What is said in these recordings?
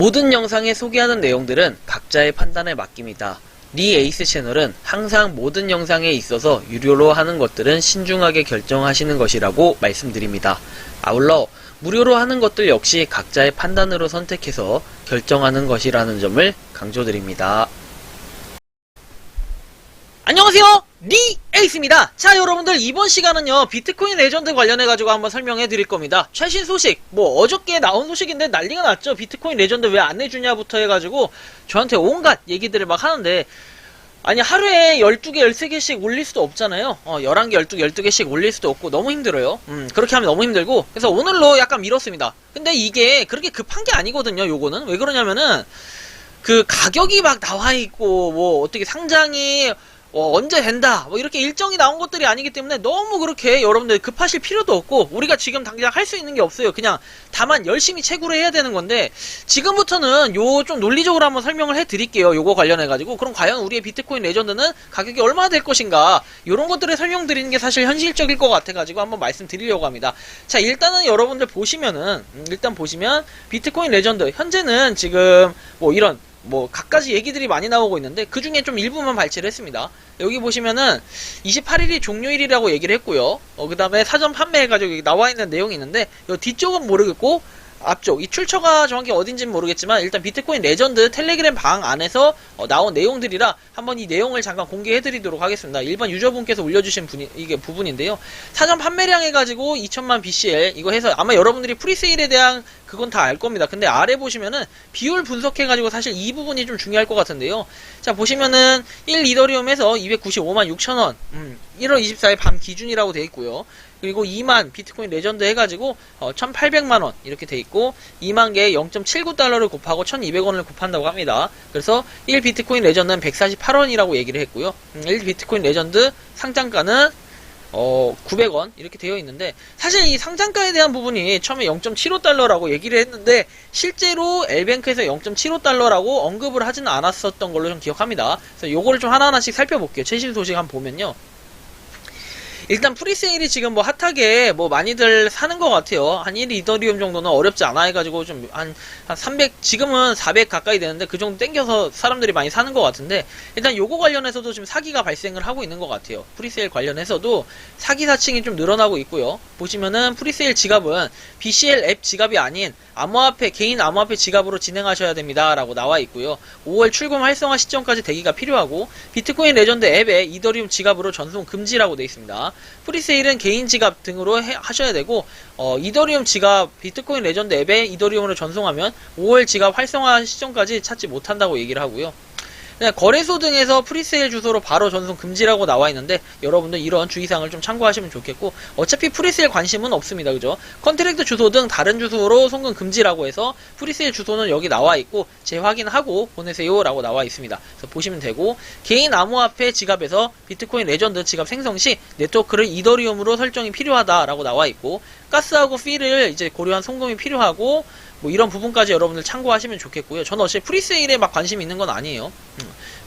모든 영상에 소개하는 내용들은 각자의 판단에 맡깁니다. 리 에이스 채널은 항상 모든 영상에 있어서 유료로 하는 것들은 신중하게 결정하시는 것이라고 말씀드립니다. 아울러 무료로 하는 것들 역시 각자의 판단으로 선택해서 결정하는 것이라는 점을 강조드립니다. 안녕하세요, 리 에이스입니다. 자, 여러분들, 이번 시간은요 비트코인 레전드 관련해가지고 한번 설명해 드릴 겁니다. 최신 소식, 어저께 나온 소식인데 난리가 났죠. 비트코인 레전드 왜 안 내주냐부터 해가지고 저한테 온갖 얘기들을 막 하는데, 아니 하루에 12개, 13개씩 올릴 수도 없잖아요. 11개, 12개씩 올릴 수도 없고 너무 힘들어요. 그렇게 하면 너무 힘들고, 그래서 오늘로 약간 미뤘습니다. 근데 이게 그렇게 급한 게 아니거든요. 요거는 왜 그러냐면은 그 가격이 막 나와있고 어떻게 상장이 언제 된다 이렇게 일정이 나온 것들이 아니기 때문에 너무 그렇게 여러분들 급하실 필요도 없고, 우리가 지금 당장 할 수 있는 게 없어요. 그냥 다만 열심히 채굴을 해야 되는 건데, 지금부터는 요 좀 논리적으로 한번 설명을 해 드릴게요. 요거 관련해 가지고 그럼 과연 우리의 비트코인 레전드는 가격이 얼마나 될 것인가, 요런 것들을 설명드리는 게 사실 현실적일 것 같아 가지고 한번 말씀드리려고 합니다. 자, 일단은 여러분들 보시면은 일단 보시면 비트코인 레전드 현재는 지금 이런 갖가지 얘기들이 많이 나오고 있는데, 그 중에 좀 일부만 발췌를 했습니다. 여기 보시면은 28일이 종료일이라고 얘기를 했고요. 그 다음에 사전 판매해가지고 여기 나와있는 내용이 있는데, 요 뒤쪽은 모르겠고 앞쪽 이 출처가 정확히 어딘지는 모르겠지만, 일단 비트코인 레전드 텔레그램 방 안에서 나온 내용들이라 한번 이 내용을 잠깐 공개해드리도록 하겠습니다. 일반 유저분께서 올려주신 이게 부분인데요. 사전 판매량 해가지고 2000만 BCL 이거 해서 아마 여러분들이 프리세일에 대한 그건 다 알 겁니다. 근데 아래 보시면은 비율 분석해가지고 사실 이 부분이 좀 중요할 것 같은데요. 자, 보시면은 1 이더리움에서 295만 6천원 1월 24일 밤 기준이라고 되어 있고요. 그리고 2만 비트코인 레전드 해가지고 1800만원 이렇게 돼 있고, 2만개에 0.79달러를 곱하고 1200원을 곱한다고 합니다. 그래서 1 비트코인 레전드는 148원이라고 얘기를 했고요. 1 비트코인 레전드 상장가는 900원 이렇게 되어 있는데, 사실 이 상장가에 대한 부분이 처음에 0.75달러라고 얘기를 했는데 실제로 엘뱅크에서 0.75달러라고 언급을 하지는 않았었던 걸로 좀 기억합니다. 그래서 요거를 좀 하나하나씩 살펴볼게요. 최신 소식 한번 보면요. 일단 프리세일이 지금 핫하게 많이들 사는 것 같아요. 한 1 이더리움 정도는 어렵지 않아 해가지고 좀 한 300, 지금은 400 가까이 되는데 그 정도 땡겨서 사람들이 많이 사는 것 같은데, 일단 요거 관련해서도 지금 사기가 발생을 하고 있는 것 같아요. 프리세일 관련해서도 사기 사칭이 좀 늘어나고 있고요. 보시면은 프리세일 지갑은 BCL 앱 지갑이 아닌 암호화폐, 개인 암호화폐 지갑으로 진행하셔야 됩니다 라고 나와 있고요. 5월 출금 활성화 시점까지 대기가 필요하고, 비트코인 레전드 앱에 이더리움 지갑으로 전송 금지라고 되어 있습니다. 프리세일은 개인 지갑 등으로 하셔야 되고, 이더리움 지갑, 비트코인 레전드 앱에 이더리움으로 전송하면 5월 지갑 활성화 시점까지 찾지 못한다고 얘기를 하고요. 거래소 등에서 프리세일 주소로 바로 전송 금지라고 나와 있는데, 여러분들 이런 주의사항을 좀 참고하시면 좋겠고, 어차피 프리세일 관심은 없습니다. 그죠? 컨트랙트 주소 등 다른 주소로 송금 금지라고 해서 프리세일 주소는 여기 나와 있고 재확인하고 보내세요 라고 나와 있습니다. 그래서 보시면 되고, 개인 암호화폐 지갑에서 비트코인 레전드 지갑 생성 시 네트워크를 이더리움으로 설정이 필요하다라고 나와 있고, 가스하고 필을 이제 고려한 송금이 필요하고, 이런 부분까지 여러분들 참고하시면 좋겠고요. 저는 어차피 프리세일에 막 관심이 있는 건 아니에요.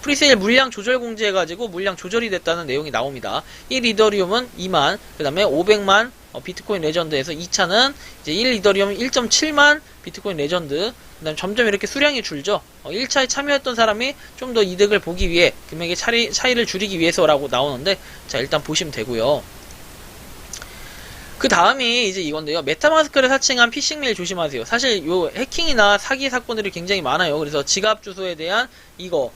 프리세일 물량 조절 공지해가지고 물량 조절이 됐다는 내용이 나옵니다. 1 이더리움은 2만, 그 다음에 500만 비트코인 레전드에서 2차는 이제 1 이더리움 1.7만 비트코인 레전드, 그 다음에 점점 이렇게 수량이 줄죠. 1차에 참여했던 사람이 좀 더 이득을 보기 위해 금액의 차이를 줄이기 위해서라고 나오는데, 자, 일단 보시면 되고요. 그 다음이 이제 이건데요. 메타마스크를 사칭한 피싱 메일 조심하세요. 사실 요 해킹이나 사기 사건들이 굉장히 많아요. 그래서 지갑 주소에 대한 이거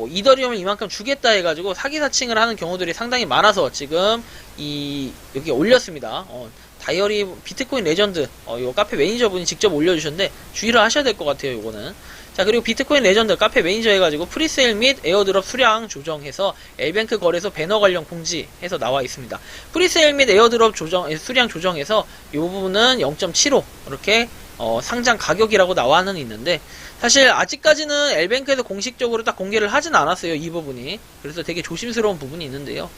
이더리움을 이만큼 주겠다 해가지고 사기 사칭을 하는 경우들이 상당히 많아서 지금 여기 올렸습니다. 다이어리 비트코인 레전드 요 카페 매니저분이 직접 올려주셨는데 주의를 하셔야 될 것 같아요. 요거는. 자, 그리고 비트코인 레전드 카페 매니저 해가지고 프리세일 및 에어드롭 수량 조정해서 엘뱅크 거래소 배너 관련 공지해서 나와 있습니다. 프리세일 및 에어드롭 수량 조정해서 요 부분은 0.75 이렇게 상장 가격이라고 나와는 있는데, 사실 아직까지는 엘뱅크에서 공식적으로 딱 공개를 하진 않았어요. 이 부분이. 그래서 되게 조심스러운 부분이 있는데요.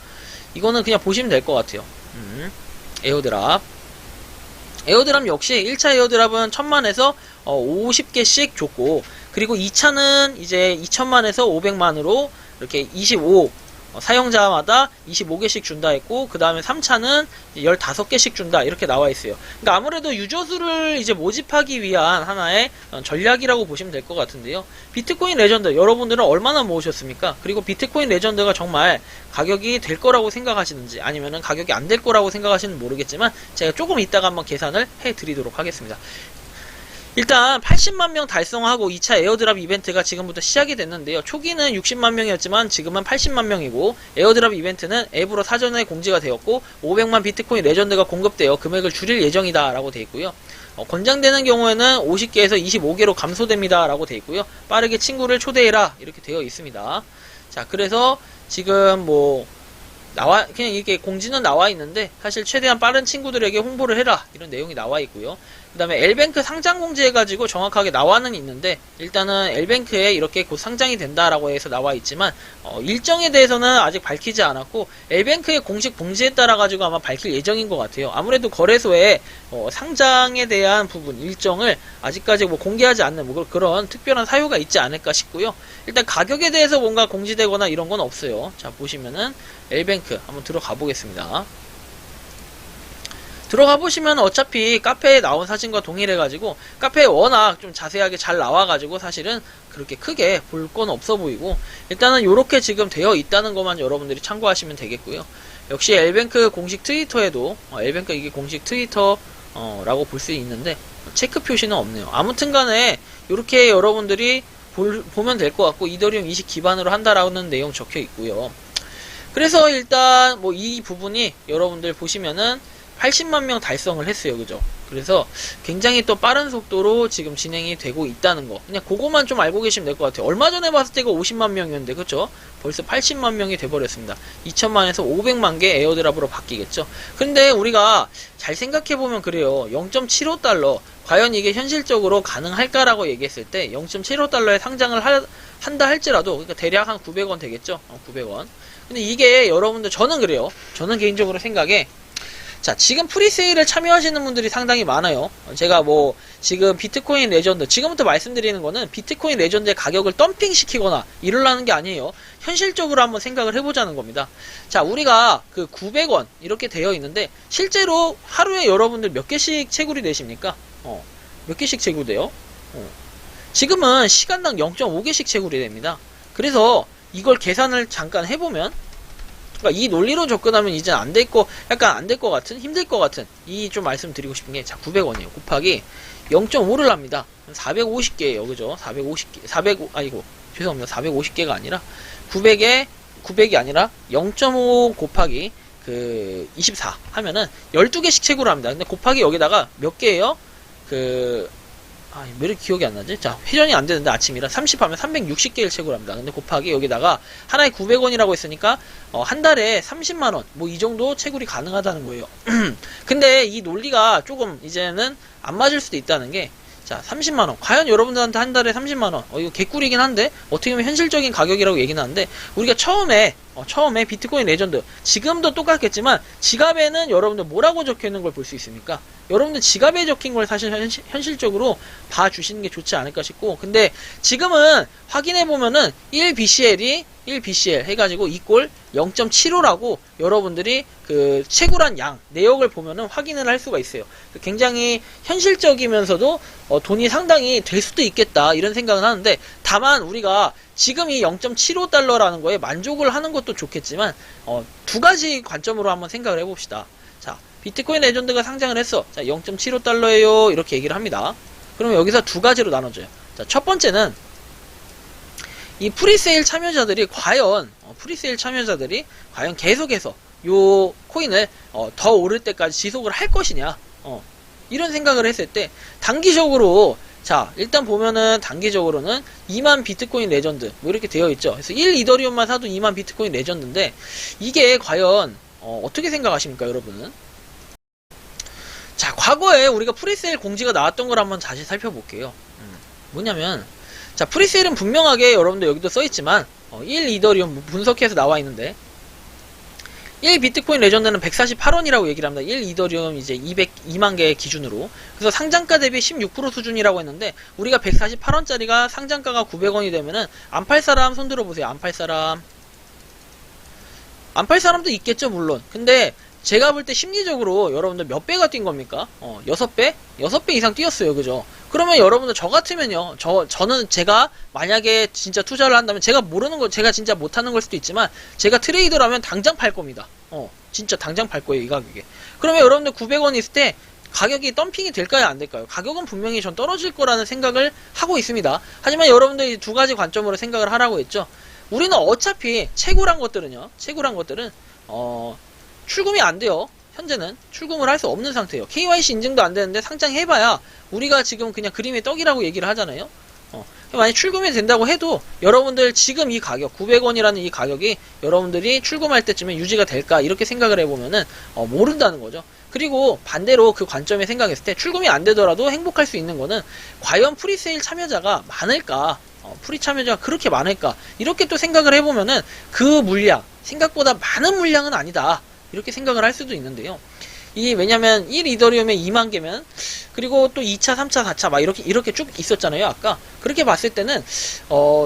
이거는 그냥 보시면 될 것 같아요. 에어드랍 역시 1차 에어드랍은 1000만에서 50개씩 줬고, 그리고 2차는 이제 2000만에서 500만으로 이렇게 25 사용자마다 25개씩 준다 했고, 그 다음에 3차는 15개씩 준다 이렇게 나와 있어요. 그러니까 아무래도 유저수를 이제 모집하기 위한 하나의 전략이라고 보시면 될 것 같은데요. 비트코인 레전드 여러분들은 얼마나 모으셨습니까? 그리고 비트코인 레전드가 정말 가격이 될 거라고 생각하시는지 아니면은 가격이 안 될 거라고 생각하시는지 모르겠지만 제가 조금 이따가 한번 계산을 해 드리도록 하겠습니다. 일단 80만 명 달성하고 2차 에어드랍 이벤트가 지금부터 시작이 됐는데요. 초기는 60만 명이었지만 지금은 80만 명이고, 에어드랍 이벤트는 앱으로 사전에 공지가 되었고 500만 비트코인 레전드가 공급되어 금액을 줄일 예정이다 라고 되어 있고요. 권장되는 경우에는 50개에서 25개로 감소됩니다 라고 되어 있고요. 빠르게 친구를 초대해라 이렇게 되어 있습니다. 자, 그래서 지금 그냥 이렇게 공지는 나와 있는데, 사실 최대한 빠른 친구들에게 홍보를 해라 이런 내용이 나와 있고요. 그 다음에 L뱅크 상장 공지해가지고 정확하게 나와는 있는데, 일단은 L뱅크에 이렇게 곧 상장이 된다라고 해서 나와 있지만 일정에 대해서는 아직 밝히지 않았고, L뱅크의 공식 공지에 따라가지고 아마 밝힐 예정인 것 같아요. 아무래도 거래소에 상장에 대한 부분 일정을 아직까지 공개하지 않는 그런 특별한 사유가 있지 않을까 싶고요. 일단 가격에 대해서 뭔가 공지되거나 이런 건 없어요. 자, 보시면은 L뱅크 한번 들어가 보겠습니다. 들어가 보시면 어차피 카페에 나온 사진과 동일해가지고 카페에 워낙 좀 자세하게 잘 나와가지고 사실은 그렇게 크게 볼 건 없어 보이고, 일단은 이렇게 지금 되어 있다는 것만 여러분들이 참고하시면 되겠고요. 역시 L뱅크 공식 트위터에도 L뱅크 이게 공식 트위터라고 볼 수 있는데 체크 표시는 없네요. 아무튼간에 이렇게 여러분들이 보면 될 것 같고, 이더리움 20 기반으로 한다라는 내용 적혀 있고요. 그래서 일단 이 부분이 여러분들 보시면은 80만 명 달성을 했어요. 그죠? 그래서 굉장히 또 빠른 속도로 지금 진행이 되고 있다는 거. 그냥 그거만 좀 알고 계시면 될 것 같아요. 얼마 전에 봤을 때가 50만 명이었는데, 그쵸? 벌써 80만 명이 돼버렸습니다. 2천만에서 500만 개 에어드랍으로 바뀌겠죠? 근데 우리가 잘 생각해보면 그래요. 0.75달러. 과연 이게 현실적으로 가능할까라고 얘기했을 때 0.75달러에 상장을 한다 할지라도, 그러니까 대략 한 900원 되겠죠? 900원. 근데 이게 여러분들, 저는 그래요. 저는 개인적으로 생각에, 자, 지금 프리세일에 참여하시는 분들이 상당히 많아요. 제가 지금 비트코인 레전드, 지금부터 말씀드리는 거는 비트코인 레전드의 가격을 덤핑시키거나 이러려는 게 아니에요. 현실적으로 한번 생각을 해보자는 겁니다. 자, 우리가 그 900원 이렇게 되어 있는데, 실제로 하루에 여러분들 몇 개씩 채굴이 되십니까? 몇 개씩 채굴돼요? 지금은 시간당 0.5개씩 채굴이 됩니다. 그래서 이걸 계산을 잠깐 해보면, 그러니까 이 논리로 접근하면 이제 안 될 거, 약간 안 될 것 같은, 힘들 것 같은, 이 좀 말씀드리고 싶은 게, 자, 900원이에요. 곱하기 0.5를 합니다. 450개예요. 그죠? 450개, 죄송합니다. 450개가 아니라, 900이 아니라 0.5 곱하기 24 하면은 12개씩 채굴을 합니다. 근데 곱하기 여기다가 몇 개예요? 왜 이렇게 기억이 안 나지? 자, 회전이 안 되는데 아침이라 30 하면 360개를 채굴합니다. 근데 곱하기 여기다가 하나에 900원이라고 했으니까 한 달에 30만원 이 정도 채굴이 가능하다는 거예요. 근데 이 논리가 조금 이제는 안 맞을 수도 있다는 게, 자, 30만원. 과연 여러분들한테 한 달에 30만원. 이거 개꿀이긴 한데, 어떻게 보면 현실적인 가격이라고 얘기는 하는데, 우리가 처음에 비트코인 레전드, 지금도 똑같겠지만, 지갑에는 여러분들 뭐라고 적혀 있는 걸 볼 수 있습니까? 여러분들 지갑에 적힌 걸 사실 현실적으로 봐주시는 게 좋지 않을까 싶고, 근데 지금은 확인해보면은 1BCL 해가지고 이꼴 0.75라고 여러분들이 채굴한 양, 내역을 보면은 확인을 할 수가 있어요. 굉장히 현실적이면서도 돈이 상당히 될 수도 있겠다 이런 생각은 하는데, 다만 우리가 지금 이 0.75달러라는 거에 만족을 하는 것도 좋겠지만 두 가지 관점으로 한번 생각을 해봅시다. 자, 비트코인 레전드가 상장을 했어. 자, 0.75달러예요 이렇게 얘기를 합니다. 그러면 여기서 두 가지로 나눠져요. 자, 첫 번째는 이 프리세일 참여자들이 과연 계속해서 요 코인을 더 오를 때까지 지속을 할 것이냐, 이런 생각을 했을 때, 단기적으로, 자, 일단 보면은 단기적으로는 2만 비트코인 레전드 이렇게 되어 있죠. 그래서 1 이더리움만 사도 2만 비트코인 레전드인데, 이게 과연 어떻게 생각하십니까, 여러분은? 자, 과거에 우리가 프리세일 공지가 나왔던 걸 한번 다시 살펴볼게요. 뭐냐면, 자, 프리세일은 분명하게 여러분들 여기도 써있지만 1 이더리움 분석해서 나와 있는데, 1 비트코인 레전드는 148원이라고 얘기를 합니다. 1 이더리움 이제 202만 개 기준으로. 그래서 상장가 대비 16% 수준이라고 했는데, 우리가 148원짜리가 상장가가 900원이 되면은, 안 팔 사람 손 들어보세요. 안 팔 사람. 안 팔 사람도 있겠죠, 물론. 근데 제가 볼 때 심리적으로 여러분들 몇 배가 뛴 겁니까? 6배? 6배 이상 뛰었어요. 그죠? 그러면 여러분들 저 같으면요. 저는 제가 만약에 진짜 투자를 한다면 제가 모르는 거, 제가 진짜 못하는 걸 수도 있지만 제가 트레이더라면 당장 팔 겁니다. 진짜 당장 팔 거예요. 이 가격에. 그러면 여러분들 900원 있을 때 가격이 덤핑이 될까요? 안 될까요? 가격은 분명히 전 떨어질 거라는 생각을 하고 있습니다. 하지만 여러분들 이 두 가지 관점으로 생각을 하라고 했죠. 우리는 어차피 채굴한 것들은 출금이 안 돼요. 현재는 출금을 할 수 없는 상태예요. KYC 인증도 안 되는데 상장해봐야 우리가 지금 그냥 그림의 떡이라고 얘기를 하잖아요. 만약 출금이 된다고 해도 여러분들 지금 이 가격 900원이라는 이 가격이 여러분들이 출금할 때쯤에 유지가 될까 이렇게 생각을 해보면은 모른다는 거죠. 그리고 반대로 그 관점에 생각했을 때 출금이 안 되더라도 행복할 수 있는 거는 과연 프리세일 참여자가 많을까, 프리 참여자가 그렇게 많을까 이렇게 또 생각을 해보면은 그 물량 생각보다 많은 물량은 아니다 이렇게 생각을 할 수도 있는데요. 왜냐면 1 이더리움에 2만 개면 그리고 또 2차, 3차, 4차 막 이렇게 쭉 있었잖아요. 아까 그렇게 봤을 때는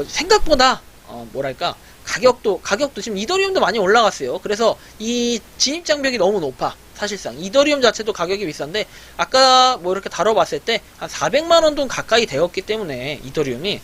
생각보다 뭐랄까 가격도 지금 이더리움도 많이 올라갔어요. 그래서 이 진입 장벽이 너무 높아. 사실상 이더리움 자체도 가격이 비싼데 아까 뭐 이렇게 다뤄봤을 때 한 400만원 돈 가까이 되었기 때문에 이더리움이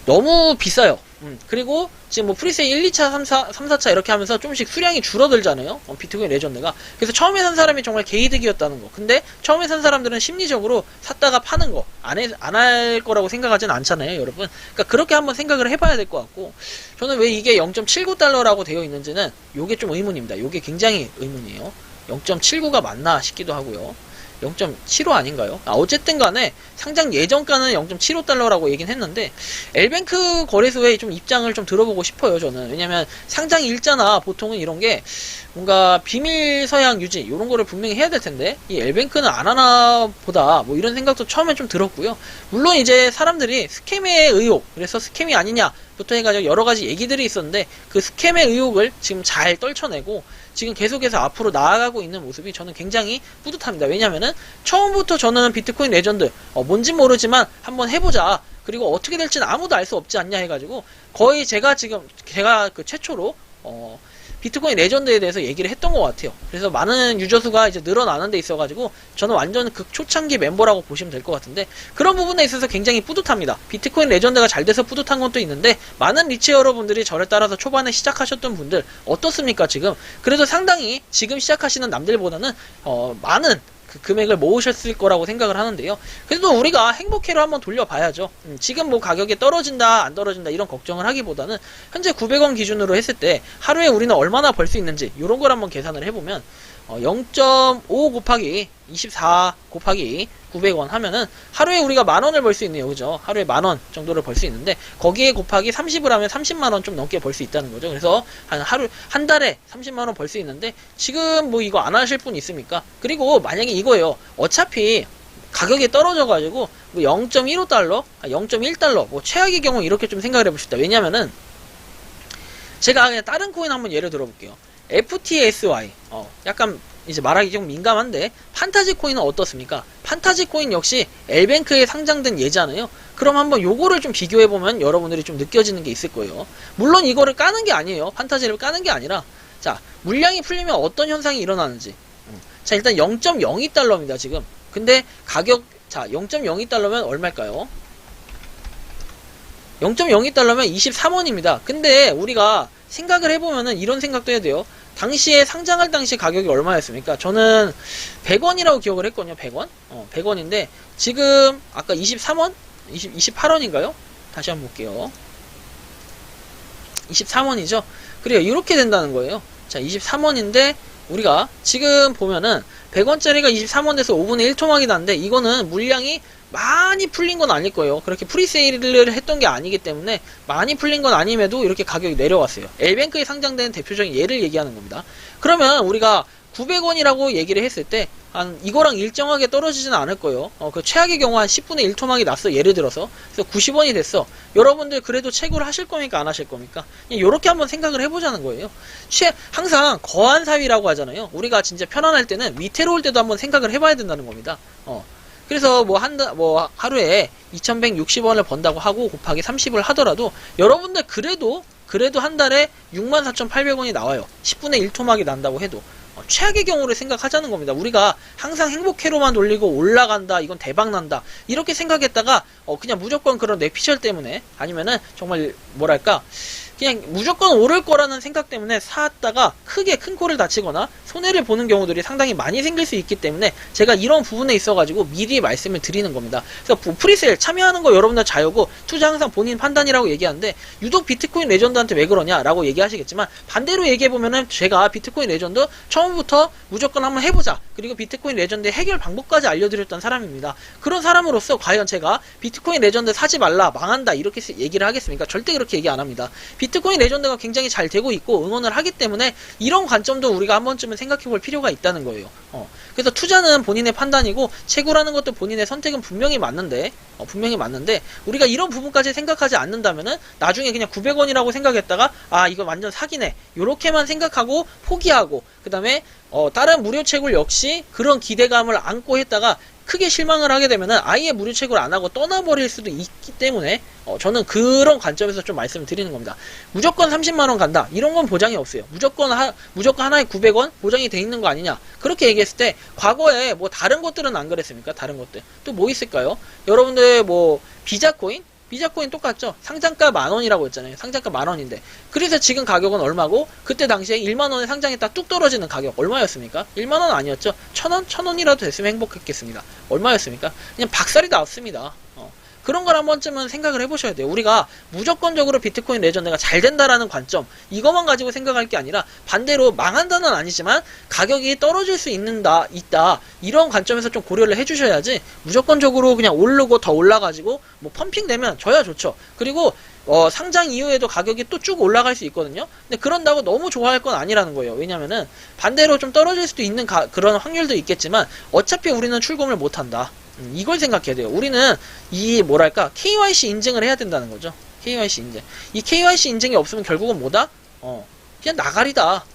너무 비싸요. 그리고 지금 뭐 프리세일 1, 2차, 3, 4차 이렇게 하면서 조금씩 수량이 줄어들잖아요. 비트코인 레전드가. 그래서 처음에 산 사람이 정말 개이득이었다는 거. 근데 처음에 산 사람들은 심리적으로 샀다가 파는 거 안 할 거라고 생각하진 않잖아요, 여러분. 그러니까 그렇게 한번 생각을 해봐야 될 것 같고, 저는 왜 이게 0.79달러라고 되어 있는지는 요게 좀 의문입니다. 요게 굉장히 의문이에요. 0.79가 맞나 싶기도 하고요. 0.75 아닌가요? 어쨌든 간에 상장 예정가는 0.75달러라고 얘긴 했는데 엘뱅크 거래소에 좀 입장을 좀 들어보고 싶어요. 저는. 왜냐면 상장 일자나 보통은 이런 게 뭔가 비밀 서약 유지 이런 거를 분명히 해야 될 텐데 이 엘뱅크는 안 하나 보다 뭐 이런 생각도 처음에 좀 들었고요. 물론 이제 사람들이 스캠의 의혹, 그래서 스캠이 아니냐부터 해가지고 여러 가지 얘기들이 있었는데 그 스캠의 의혹을 지금 잘 떨쳐내고 지금 계속해서 앞으로 나아가고 있는 모습이 저는 굉장히 뿌듯합니다. 왜냐면은 처음부터 저는 비트코인 레전드 뭔진 모르지만 한번 해보자. 그리고 어떻게 될지는 아무도 알 수 없지 않냐 해가지고 거의 제가 그 최초로 비트코인 레전드에 대해서 얘기를 했던 것 같아요. 그래서 많은 유저 수가 이제 늘어나는 데 있어가지고 저는 완전 극초창기 멤버라고 보시면 될 것 같은데 그런 부분에 있어서 굉장히 뿌듯합니다. 비트코인 레전드가 잘 돼서 뿌듯한 것도 있는데 많은 리치 여러분들이 저를 따라서 초반에 시작하셨던 분들 어떻습니까 지금? 그래도 상당히 지금 시작하시는 남들보다는 많은 그 금액을 모으셨을 거라고 생각을 하는데요. 그래도 우리가 행복회로 한번 돌려봐야죠. 지금 뭐 가격이 떨어진다 안 떨어진다 이런 걱정을 하기보다는 현재 900원 기준으로 했을 때 하루에 우리는 얼마나 벌 수 있는지 이런 걸 한번 계산을 해보면 0.5 곱하기 24 곱하기 900원 하면은 하루에 우리가 만원을 벌 수 있네요. 그죠? 하루에 만원 정도를 벌 수 있는데 거기에 곱하기 30을 하면 30만원 좀 넘게 벌 수 있다는 거죠. 그래서 한 달에 30만원 벌 수 있는데 지금 뭐 이거 안 하실 분 있습니까? 그리고 만약에 이거예요. 어차피 가격이 떨어져가지고 0.15달러, 0.1달러 뭐 최악의 경우 이렇게 좀 생각을 해봅시다. 왜냐면은 제가 그냥 다른 코인 한번 예를 들어볼게요. FTSY 약간 이제 말하기 좀 민감한데 판타지 코인은 어떻습니까? 판타지 코인 역시 엘뱅크에 상장된 예잖아요. 그럼 한번 요거를 좀 비교해보면 여러분들이 좀 느껴지는 게 있을 거예요. 물론 이거를 까는 게 아니에요. 판타지를 까는 게 아니라 자 물량이 풀리면 어떤 현상이 일어나는지 자 일단 0.02달러입니다 지금. 근데 가격 자 0.02달러면 얼마일까요? 0.02달러면 23원입니다. 근데 우리가 생각을 해보면은 이런 생각도 해야 돼요. 당시에 상장할 당시 가격이 얼마였습니까? 저는 100원이라고 기억을 했거든요. 100원? 100원인데 지금 아까 23원? 28원인가요? 다시 한번 볼게요. 23원이죠? 그래요. 이렇게 된다는 거예요. 자, 23원인데 우리가 지금 보면은 100원짜리가 23원 돼서 5분의 1토막이 났는데 이거는 물량이 많이 풀린 건 아닐 거예요. 그렇게 프리세일을 했던 게 아니기 때문에 많이 풀린 건 아님에도 이렇게 가격이 내려왔어요. 엘뱅크에 상장되는 대표적인 예를 얘기하는 겁니다. 그러면 우리가 900원이라고 얘기를 했을 때 이거랑 일정하게 떨어지지는 않을 거예요. 그 최악의 경우 한 10분의 1토막이 났어. 예를 들어서. 그래서 90원이 됐어. 여러분들 그래도 채굴을 하실 겁니까? 안 하실 겁니까? 요렇게 한번 생각을 해보자는 거예요. 항상 거한 사위라고 하잖아요. 우리가 진짜 편안할 때는 위태로울 때도 한번 생각을 해봐야 된다는 겁니다. 그래서 하루에 2160원을 번다고 하고 곱하기 30을 하더라도 여러분들 그래도 그래도 한 달에 64,800원이 나와요. 10분의 1 토막이 난다고 해도. 최악의 경우를 생각하자는 겁니다. 우리가 항상 행복회로만 돌리고 올라간다, 이건 대박난다, 이렇게 생각했다가 그냥 무조건 그런 뇌피셜 때문에, 아니면은 정말 뭐랄까 그냥 무조건 오를 거라는 생각 때문에 사다가 크게 큰 코를 다치거나 손해를 보는 경우들이 상당히 많이 생길 수 있기 때문에 제가 이런 부분에 있어가지고 미리 말씀을 드리는 겁니다. 그래서 프리세일 참여하는 거 여러분들 자유고, 투자 항상 본인 판단이라고 얘기하는데 유독 비트코인 레전드한테 왜 그러냐라고 얘기하시겠지만, 반대로 얘기해보면은 제가 비트코인 레전드 처음부터 무조건 한번 해보자, 그리고 비트코인 레전드의 해결 방법까지 알려드렸던 사람입니다. 그런 사람으로서 과연 제가 비트코인 레전드 사지 말라, 망한다, 이렇게 얘기를 하겠습니까? 절대 그렇게 얘기 안 합니다. 비트코인 레전드가 굉장히 잘 되고 있고 응원을 하기 때문에 이런 관점도 우리가 한 번쯤은 생각해 볼 필요가 있다는 거예요. 그래서 투자는 본인의 판단이고 채굴하는 것도 본인의 선택은 분명히 맞는데 우리가 이런 부분까지 생각하지 않는다면은 나중에 그냥 900원이라고 생각했다가 이거 완전 사기네, 요렇게만 생각하고 포기하고, 그 다음에 다른 무료 채굴 역시 그런 기대감을 안고 했다가 크게 실망을 하게 되면은 아예 무료 채굴 안 하고 떠나버릴 수도 있기 때문에 저는 그런 관점에서 좀 말씀을 드리는 겁니다. 무조건 30만원 간다, 이런 건 보장이 없어요. 무조건 하나에 900원 보장이 돼 있는 거 아니냐, 그렇게 얘기했을 때 과거에 뭐 다른 것들은 안 그랬습니까? 다른 것들 또 뭐 있을까요? 여러분들 뭐 비자코인 똑같죠? 상장가 10,000원이라고 했잖아요. 상장가 10,000원인데 그래서 지금 가격은 얼마고, 그때 당시에 10,000원에 상장했다 뚝 떨어지는 가격 얼마였습니까? 10,000원 아니었죠? 1,000원? 1,000원이라도 됐으면 행복했겠습니다. 얼마였습니까? 그냥 박살이 났습니다. 그런 걸 한 번쯤은 생각을 해보셔야 돼요. 우리가 무조건적으로 비트코인 레전드가 잘 된다라는 관점, 이것만 가지고 생각할 게 아니라 반대로 망한다는 아니지만 가격이 떨어질 수 있다, 이런 관점에서 좀 고려를 해주셔야지, 무조건적으로 그냥 오르고 더 올라가지고 뭐 펌핑 되면 저야 좋죠. 그리고 상장 이후에도 가격이 또 쭉 올라갈 수 있거든요. 근데 그런다고 너무 좋아할 건 아니라는 거예요. 왜냐면은 반대로 좀 떨어질 수도 있는 그런 확률도 있겠지만 어차피 우리는 출금을 못한다. 이걸 생각해야 돼요. 우리는 KYC 인증을 해야 된다는 거죠. KYC 인증. 이 KYC 인증이 없으면 결국은 뭐다? 그냥 나가리다.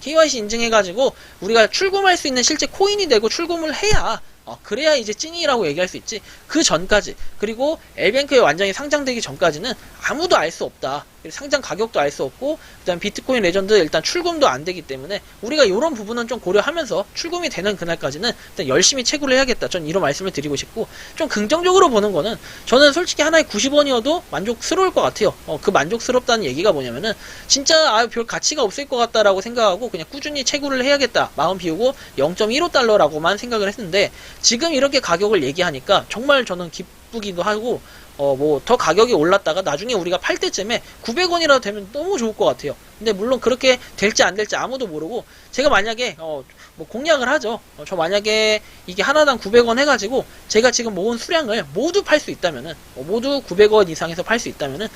KYC 인증해가지고 우리가 출금할 수 있는 실제 코인이 되고 출금을 해야, 그래야 이제 찐이라고 얘기할 수 있지. 그 전까지, 그리고 엘뱅크에 완전히 상장되기 전까지는 아무도 알 수 없다. 상장 가격도 알 수 없고, 그다음 비트코인 레전드 일단 출금도 안 되기 때문에 우리가 이런 부분은 좀 고려하면서 출금이 되는 그날까지는 일단 열심히 채굴을 해야겠다. 전 이런 말씀을 드리고 싶고, 좀 긍정적으로 보는 거는 저는 솔직히 하나에 90원이어도 만족스러울 것 같아요. 그 만족스럽다는 얘기가 뭐냐면은 진짜 별 가치가 없을 것 같다라고 생각하고 그냥 꾸준히 채굴을 해야겠다 마음 비우고 0.15달러라고만 생각을 했는데, 지금 이렇게 가격을 얘기하니까 정말 저는 기쁘기도 하고, 뭐 더 가격이 올랐다가 나중에 우리가 팔 때쯤에 900원이라도 되면 너무 좋을 것 같아요. 근데 물론 그렇게 될지 안 될지 아무도 모르고, 제가 만약에 뭐 공략을 하죠. 저 만약에 이게 하나당 900원 해가지고 제가 지금 모은 수량을 모두 팔 수 있다면은, 모두 900원 이상에서 팔 수 있다면은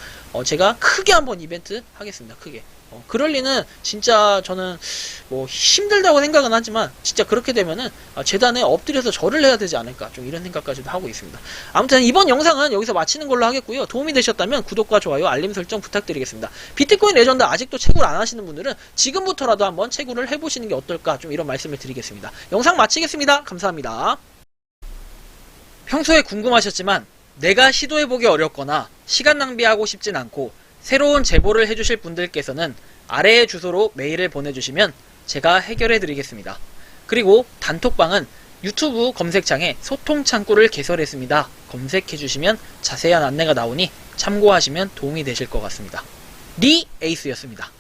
제가 크게 한번 이벤트 하겠습니다. 크게. 그럴 리는 진짜 저는 뭐 힘들다고 생각은 하지만 진짜 그렇게 되면은 재단에 엎드려서 절을 해야 되지 않을까, 좀 이런 생각까지도 하고 있습니다. 아무튼 이번 영상은 여기서 마치는 걸로 하겠고요. 도움이 되셨다면 구독과 좋아요, 알림 설정 부탁드리겠습니다. 비트코인 레전드 아직도 채굴 안 하시는 분들은 지금부터라도 한번 채굴을 해보시는 게 어떨까, 좀 이런 말씀을 드리겠습니다. 영상 마치겠습니다. 감사합니다. 평소에 궁금하셨지만 내가 시도해보기 어렵거나 시간 낭비하고 싶진 않고 새로운 제보를 해주실 분들께서는 아래의 주소로 메일을 보내주시면 제가 해결해드리겠습니다. 그리고 단톡방은 유튜브 검색창에 소통창구를 개설했습니다. 검색해주시면 자세한 안내가 나오니 참고하시면 도움이 되실 것 같습니다. 리 에이스였습니다.